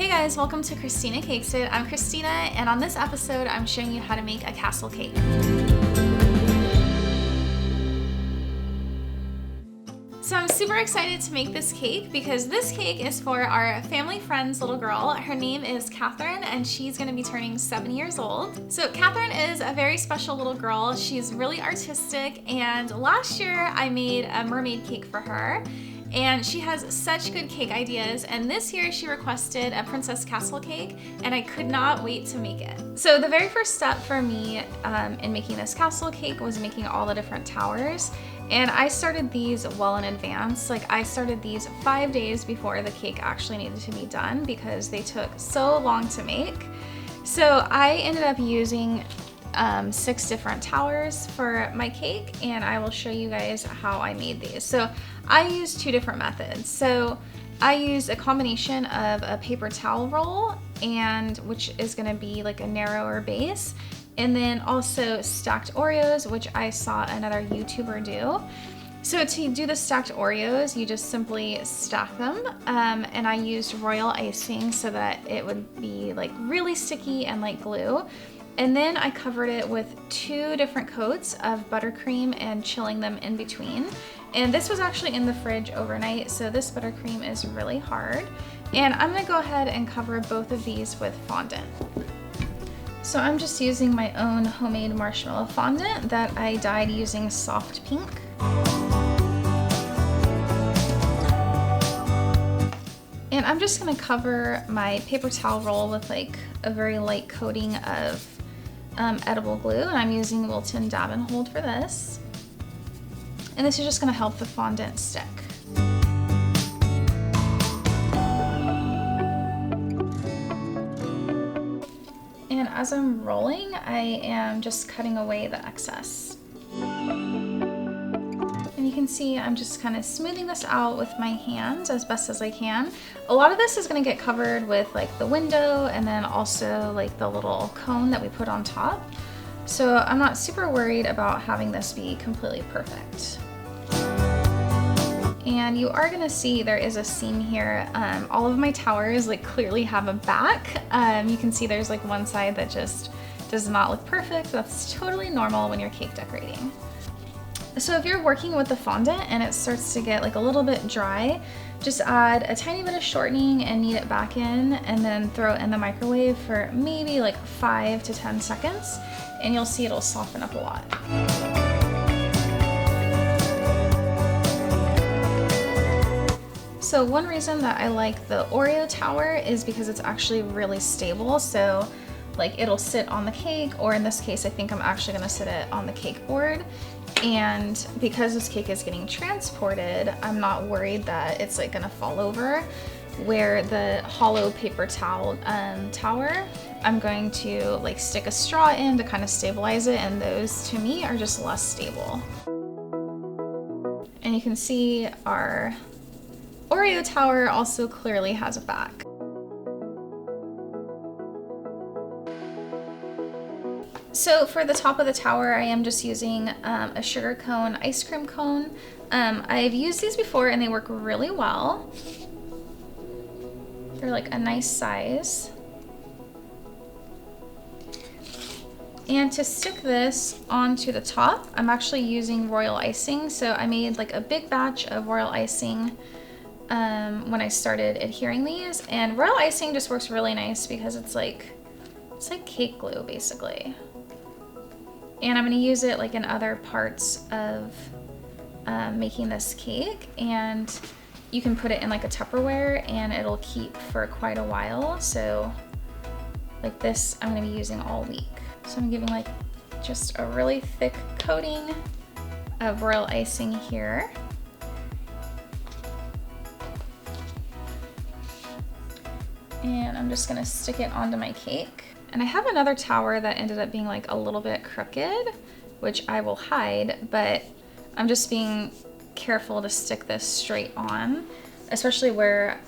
Hey guys, welcome to Christina Cakes It. I'm Christina, and on this episode, I'm showing you how to make a castle cake. So I'm super excited to make this cake because this cake is for our family friend's little girl. Her name is Catherine and she's gonna be turning 7 years old. So Catherine is a very special little girl. She's really artistic, and last year I made a mermaid cake for her. And she has such good cake ideas, and this year she requested a princess castle cake, and I could not wait to make it. So the very first step for me in making this castle cake was making all the different towers, and I started these well in advance. Like, I started these 5 days before the cake actually needed to be done because they took so long to make. So I ended up using 6 different towers for my cake, and I will show you guys how I made these. So I used 2 different methods. So I used a combination of a paper towel roll, and which is going to be like a narrower base, and then also stacked Oreos, which I saw another YouTuber do. So to do the stacked Oreos, you just simply stack them, and I used royal icing so that it would be like really sticky and like glue. And then I covered it with 2 different coats of buttercream and chilling them in between. And this was actually in the fridge overnight, so this buttercream is really hard. And I'm gonna go ahead and cover both of these with fondant. So I'm just using my own homemade marshmallow fondant that I dyed using soft pink. And I'm just gonna cover my paper towel roll with like a very light coating of edible glue, and I'm using Wilton Dab and Hold for this. And this is just going to help the fondant stick. And as I'm rolling, I am just cutting away the excess. And you can see I'm just kind of smoothing this out with my hands as best as I can. A lot of this is going to get covered with like the window and then also like the little cone that we put on top. So I'm not super worried about having this be completely perfect. And you are gonna see there is a seam here. All of my towers like clearly have a back. You can see there's like one side that just does not look perfect. That's totally normal when you're cake decorating. So if you're working with the fondant and it starts to get like a little bit dry, just add a tiny bit of shortening and knead it back in, and then throw it in the microwave for maybe like 5 to 10 seconds, and you'll see it'll soften up a lot. So one reason that I like the Oreo tower is because it's actually really stable. So like it'll sit on the cake, or in this case, I think I'm actually gonna sit it on the cake board. And because this cake is getting transported, I'm not worried that it's like gonna fall over. Where the hollow paper towel tower, I'm going to like stick a straw in to kind of stabilize it, and those to me are just less stable. And you can see our Oreo tower also clearly has a back. So for the top of the tower, I am just using a sugar cone ice cream cone. I've used these before and they work really well. They're like a nice size. And to stick this onto the top, I'm actually using royal icing. So I made like a big batch of royal icing when I started adhering these, and royal icing just works really nice because it's like cake glue basically. And I'm going to use it like in other parts of making this cake, and you can put it in like a Tupperware and it'll keep for quite a while. So like this I'm going to be using all week. So I'm giving like just a really thick coating of royal icing here. And I'm just gonna stick it onto my cake. And I have another tower that ended up being like a little bit crooked, which I will hide, but I'm just being careful to stick this straight on, especially where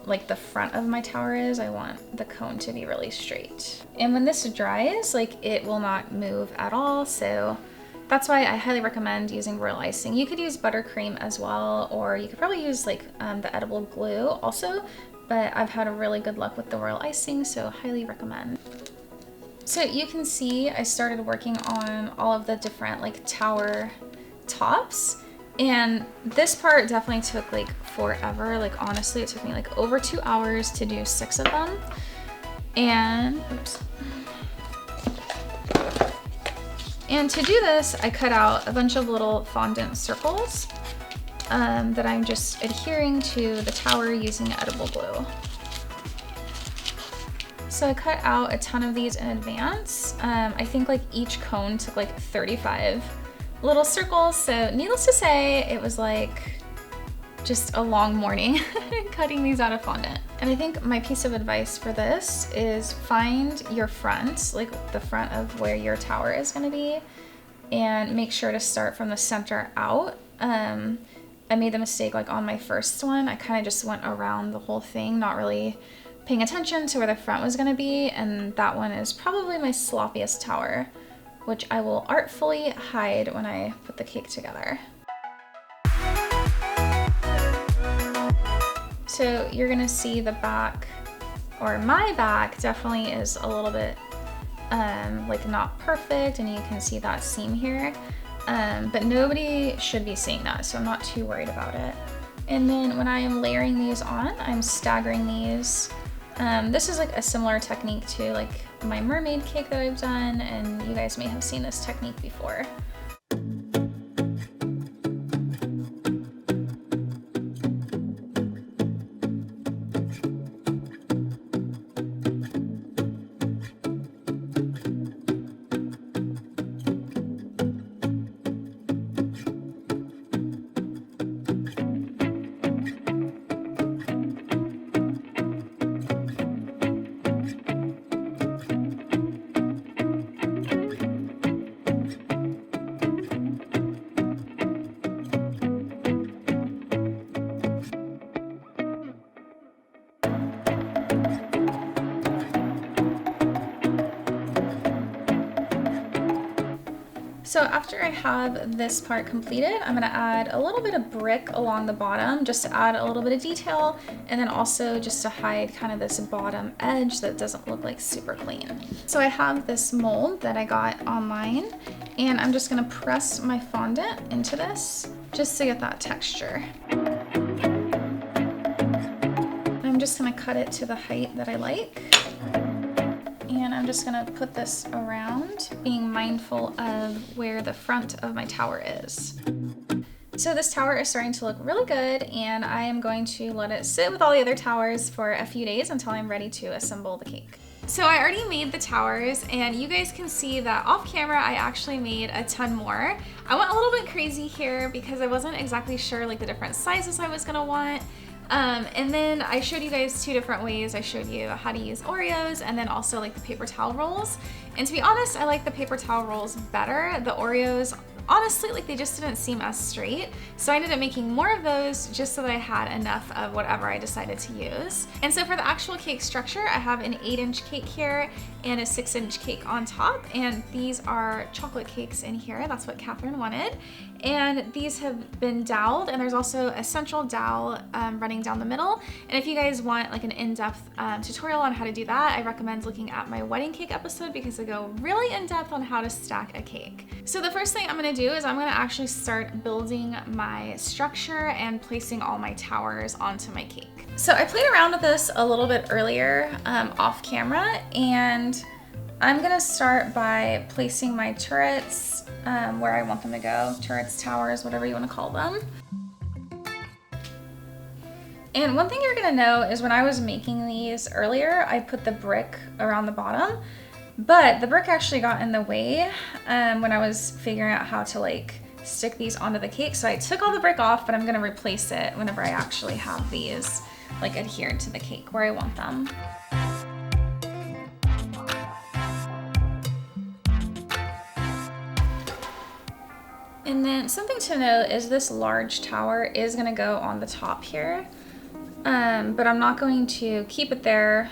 like the front of my tower is. I want the cone to be really straight. And when this dries, like it will not move at all. So that's why I highly recommend using royal icing. You could use buttercream as well, or you could probably use like the edible glue also, but I've had a really good luck with the royal icing, so highly recommend. So you can see I started working on all of the different like tower tops, and this part definitely took like forever. Like honestly, it took me like over 2 hours to do 6 of them. And oops. And to do this, I cut out a bunch of little fondant circles that I'm just adhering to the tower using edible glue. So I cut out a ton of these in advance. I think like each cone took like 35 little circles. So needless to say, it was like just a long morning cutting these out of fondant. And I think my piece of advice for this is find your front, like the front of where your tower is gonna be, and make sure to start from the center out. I made the mistake like on my first one, I kind of just went around the whole thing, not really paying attention to where the front was gonna be, and that one is probably my sloppiest tower, which I will artfully hide when I put the cake together. So you're gonna see the back, or my back definitely is a little bit like not perfect, and you can see that seam here, but nobody should be seeing that, so I'm not too worried about it. And then when I am layering these on, I'm staggering these. This is like a similar technique to like my mermaid cake that I've done, and you guys may have seen this technique before. So after I have this part completed, I'm gonna add a little bit of brick along the bottom just to add a little bit of detail, and then also just to hide kind of this bottom edge that doesn't look like super clean. So I have this mold that I got online, and I'm just gonna press my fondant into this just to get that texture. I'm just gonna cut it to the height that I like. And I'm just gonna put this around, being mindful of where the front of my tower is. So this tower is starting to look really good, and I am going to let it sit with all the other towers for a few days until I'm ready to assemble the cake. So I already made the towers, and you guys can see that off camera I actually made a ton more. I went a little bit crazy here because I wasn't exactly sure like the different sizes I was gonna want. And then I showed you guys 2 different ways. I showed you how to use Oreos and then also like the paper towel rolls. And to be honest, I like the paper towel rolls better. The Oreos, honestly, like they just didn't seem as straight. So I ended up making more of those just so that I had enough of whatever I decided to use. And so for the actual cake structure, I have an 8-inch cake here and a 6-inch cake on top. And these are chocolate cakes in here. That's what Catherine wanted. And these have been doweled, and there's also a central dowel running down the middle. And if you guys want like an in-depth tutorial on how to do that, I recommend looking at my wedding cake episode because I go really in-depth on how to stack a cake. So the first thing I'm gonna do is I'm gonna actually start building my structure and placing all my towers onto my cake. So I played around with this a little bit earlier off camera, and I'm gonna start by placing my turrets where I want them to go. Turrets, towers, whatever you wanna call them. And one thing you're gonna know is when I was making these earlier, I put the brick around the bottom, but the brick actually got in the way when I was figuring out how to like stick these onto the cake. So I took all the brick off, but I'm gonna replace it whenever I actually have these like adhered to the cake where I want them. And then something to note is this large tower is gonna go on the top here, but I'm not going to keep it there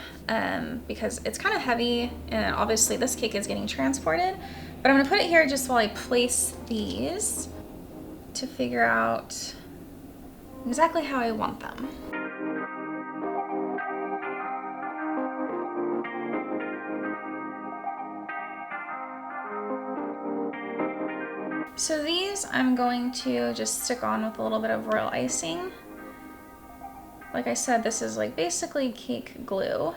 because it's kind of heavy, and obviously this cake is getting transported, but I'm gonna put it here just while I place these to figure out exactly how I want them. So these I'm going to just stick on with a little bit of royal icing. Like I said, this is like basically cake glue.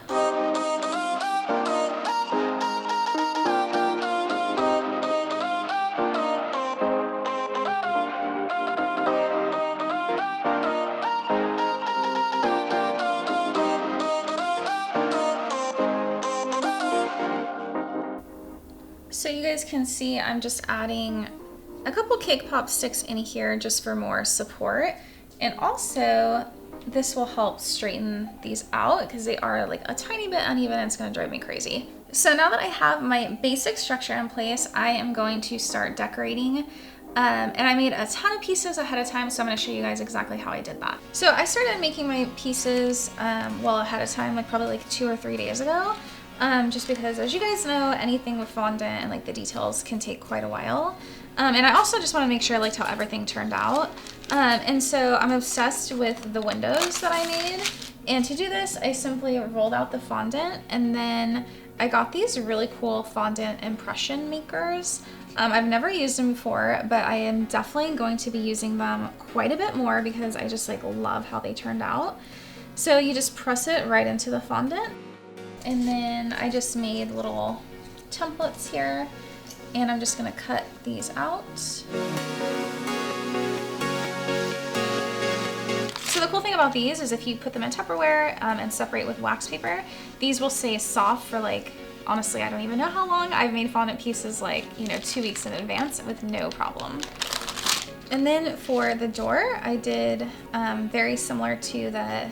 So you guys can see I'm just adding a couple cake pop sticks in here just for more support. And also this will help straighten these out because they are like a tiny bit uneven and it's gonna drive me crazy. So now that I have my basic structure in place, I am going to start decorating. And I made a ton of pieces ahead of time, so I'm gonna show you guys exactly how I did that. So I started making my pieces well ahead of time, like probably like 2 or 3 days ago. Just because, as you guys know, anything with fondant and like the details can take quite a while. And I also just want to make sure I liked how everything turned out. And so I'm obsessed with the windows that I made. And to do this, I simply rolled out the fondant and then I got these really cool fondant impression makers. I've never used them before, but I am definitely going to be using them quite a bit more because I just like love how they turned out. So you just press it right into the fondant. And then I just made little templates here and I'm just gonna cut these out. So the cool thing about these is if you put them in Tupperware and separate with wax paper, these will stay soft for like, honestly, I don't even know how long. I've made fondant pieces like, 2 weeks in advance with no problem. And then for the door, I did very similar to the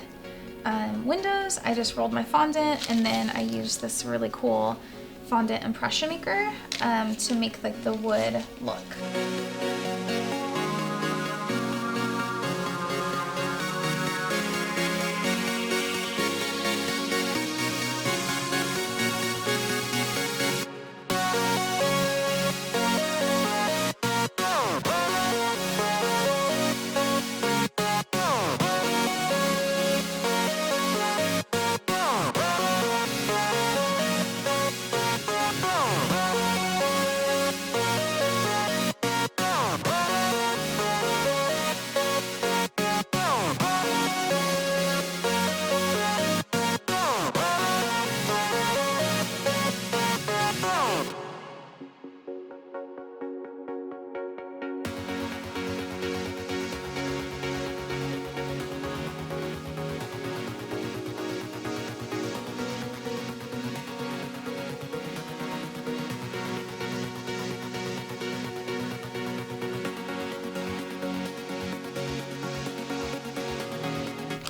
windows. I just rolled my fondant and then I used this really cool fondant impression maker to make like the wood look.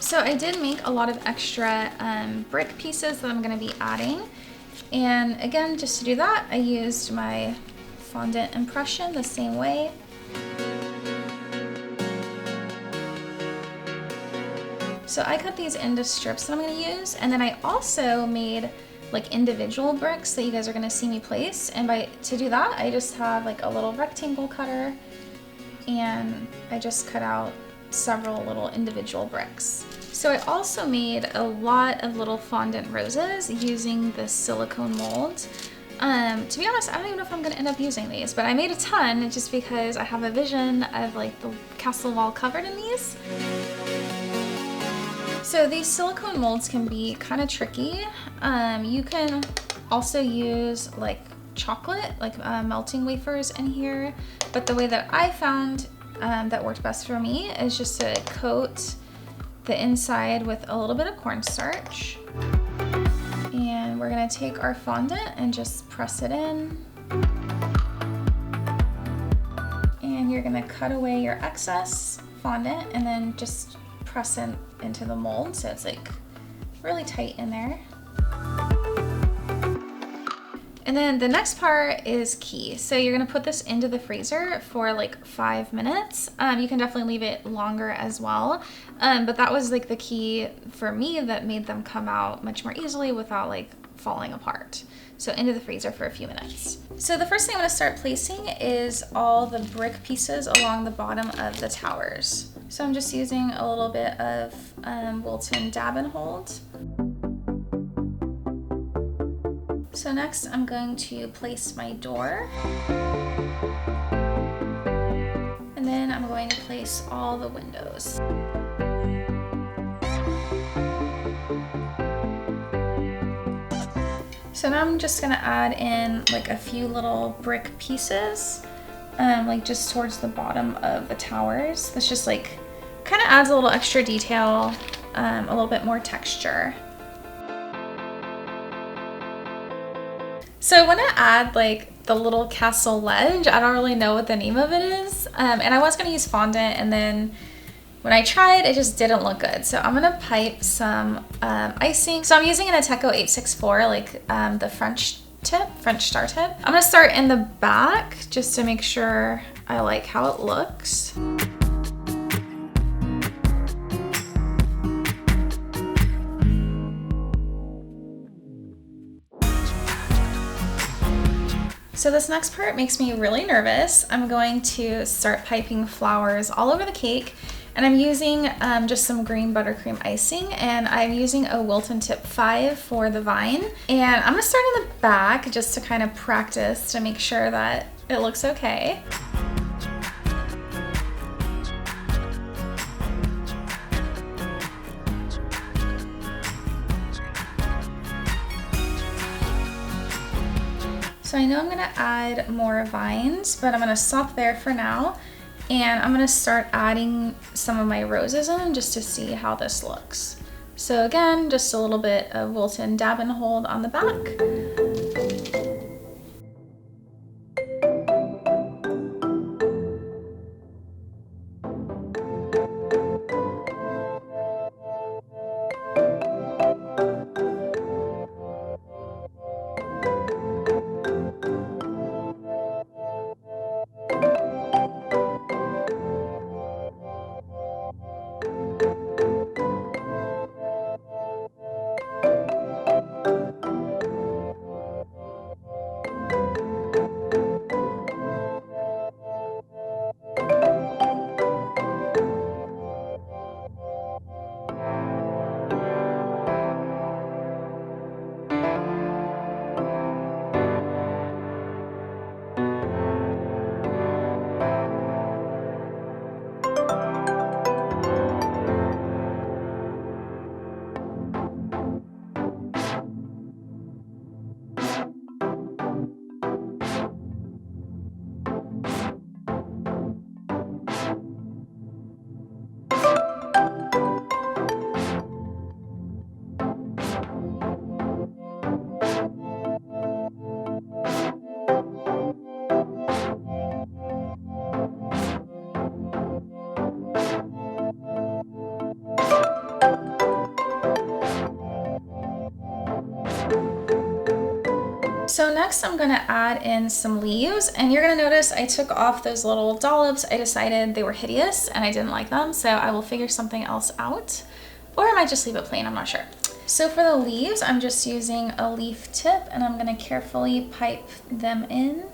So I did make a lot of extra brick pieces that I'm going to be adding. And again, just to do that, I used my fondant impression the same way. So I cut these into strips that I'm going to use, and then I also made like individual bricks that you guys are going to see me place. And to do that, I just have like a little rectangle cutter, and I just cut out several little individual bricks. So I also made a lot of little fondant roses using the silicone mold. To be honest, I don't even know if I'm gonna end up using these, but I made a ton just because I have a vision of like the castle wall covered in these. So these silicone molds can be kind of tricky. You can also use like chocolate, like melting wafers in here, but the way that I found that worked best for me is just to coat the inside with a little bit of cornstarch. And we're gonna take our fondant and just press it in. And you're gonna cut away your excess fondant and then just press it into the mold so it's like really tight in there. And then the next part is key. So you're gonna put this into the freezer for like 5 minutes. You can definitely leave it longer as well. But that was like the key for me that made them come out much more easily without like falling apart. So into the freezer for a few minutes. So the first thing I'm gonna start placing is all the brick pieces along the bottom of the towers. So I'm just using a little bit of Wilton Dab and Hold. So next I'm going to place my door. going to place all the windows. So now I'm just gonna add in like a few little brick pieces, like just towards the bottom of the towers. This just like kind of adds a little extra detail, a little bit more texture. So I want to add like the little castle ledge. I don't really know what the name of it is. And I was going to use fondant, and then when I tried, it just didn't look good. So I'm going to pipe some icing. So I'm using an Ateco 864, like the French star tip. I'm going to start in the back just to make sure I like how it looks. So this next part makes me really nervous. I'm going to start piping flowers all over the cake, and I'm using just some green buttercream icing, and I'm using a Wilton Tip 5 for the vine. And I'm gonna start in the back just to kind of practice to make sure that it looks okay. So I know I'm gonna add more vines, but I'm gonna stop there for now. And I'm gonna start adding some of my roses in just to see how this looks. So again, just a little bit of Wilton Dab and Hold on the back. So next I'm gonna add in some leaves, and you're gonna notice I took off those little dollops. I decided they were hideous and I didn't like them, so I will figure something else out. Or I might just leave it plain, I'm not sure. So for the leaves, I'm just using a leaf tip, and I'm gonna carefully pipe them in.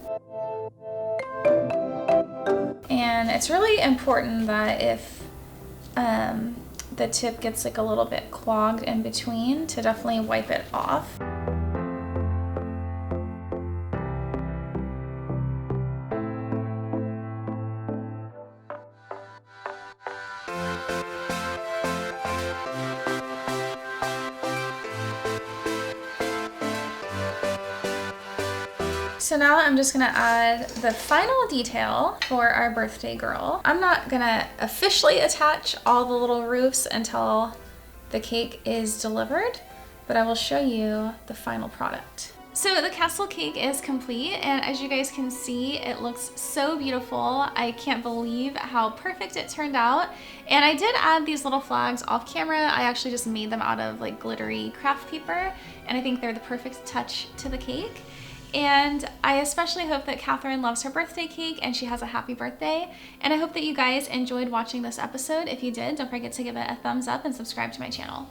And it's really important that if the tip gets like a little bit clogged in between, to definitely wipe it off. So now I'm just gonna add the final detail for our birthday girl. I'm not gonna officially attach all the little roofs until the cake is delivered, but I will show you the final product. So the castle cake is complete, and as you guys can see, it looks so beautiful. I can't believe how perfect it turned out. And I did add these little flags off camera. I actually just made them out of like glittery craft paper, and I think they're the perfect touch to the cake. And I especially hope that Catherine loves her birthday cake and she has a happy birthday. And I hope that you guys enjoyed watching this episode. If you did, don't forget to give it a thumbs up and subscribe to my channel.